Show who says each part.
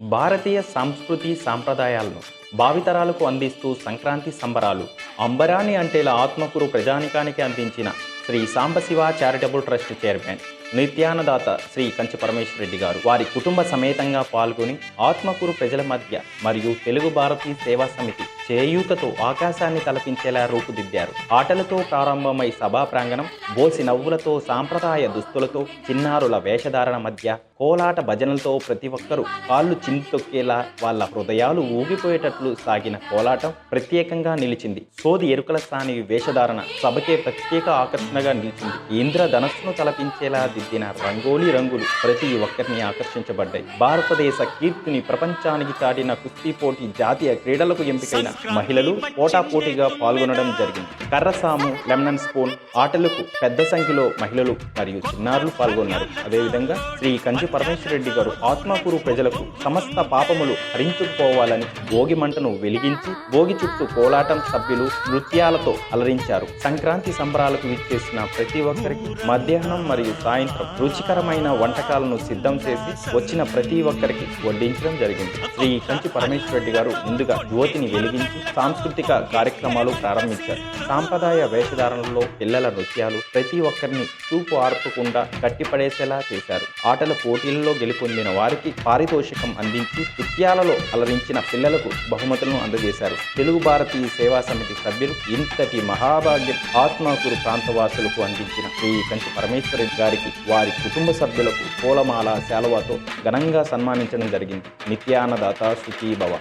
Speaker 1: భారతీయ సంస్కృతి సాంప్రదాయాలను భావితరాలకు అందిస్తూ సంక్రాంతి సంబరాలు అంబరాన్ని అంటేలా ఆత్మకూరు ప్రజానికానికి అందించిన Shri Sambasiva charitable trust chairman నిత్యానదాత శ్రీ కంచి పరమేశ్వర రెడ్డి గారు వారి కుటుంబ సమేతంగా పాల్గొని ఆత్మకూరు ప్రజల మధ్య మరియు తెలుగు భారతీ సేవా సమితి చేయూతతో ఆకాశాన్ని తలపించేలా రూపుదిద్దారు. ఆటలతో ప్రారంభమై సభా ప్రాంగణం బోసి నవ్వులతో సాంప్రదాయ దుస్తులతో చిన్నారుల వేషధారణ మధ్య కోలాట భజనలతో ప్రతి ఒక్కరూ కాళ్ళు చింతొక్కేలా వాళ్ళ హృదయాలు ఊగిపోయేటట్లు సాగిన కోలాటం ప్రత్యేకంగా నిలిచింది. సోది ఎరుకల స్థాని వేషధారణ సభకే ప్రత్యేక ఆకర్షణగా నిలిచింది. ఇంద్రధనస్సును తలపించేలా దిద్దిన రంగోలీ రంగులు ప్రతి ఒక్కరిని ఆకర్షించబడ్డాయి. భారతదేశ కీర్తిని ప్రపంచానికి చాటిన కుస్తీ పోటీ జాతీయ క్రీడలకు ఎంపికైన మహిళలు పోటాపోటీగా పాల్గొనడం జరిగింది. కర్రసాము, లెమన్ స్పూన్ ఆటలకు పెద్ద సంఖ్యలో మహిళలు మరియు చిన్నారులు పాల్గొన్నారు. అదేవిధంగా శ్రీ కంచి పరమేశ్వర రెడ్డి గారు ఆత్మకూరు ప్రజలకు సమస్త పాపములు హరించుకుపోవాలని భోగి మంటను వెలిగించి భోగి చుట్టూ కోలాటం సభ్యులు నృత్యాలతో అలరించారు. సంక్రాంతి సంబరాలకు విచ్చేసిన ప్రతి ఒక్కరికి మధ్యాహ్నం మరియు సాయంత్రం రుచికరమైన వంటకాలను సిద్ధం చేసి వచ్చిన ప్రతి ఒక్కరికి వడ్డించడం జరిగింది. శ్రీ కంచి పరమేశ్వర రెడ్డి గారు ముందుగా జ్యోతిని వెలిగించి సాంస్కృతిక కార్యక్రమాలు ప్రారంభించారు. సాంప్రదాయ వేషధారణలో పిల్లల నృత్యాలు ప్రతి ఒక్కరిని చూపు ఆర్పకుండా కట్టిపడేసేలా చేశారు. ఆటల పోటీలలో గెలుపొందిన వారికి పారితోషికం అందించి నృత్యాలలో అలరించిన పిల్లలకు బహుమతులను అందజేశారు. తెలుగు భారతీయ సేవా సమితి సభ్యులు ఇంతటి మహాభాగ్యం ఆత్మకూరు ప్రాంతవాసులకు అందించిన శ్రీ కంచి పరమేశ్వర గారికి వారి కుటుంబ సభ్యులకు పూలమాల శాలువాతో ఘనంగా సన్మానించడం జరిగింది. నిత్యానదాత సుఖీభవ.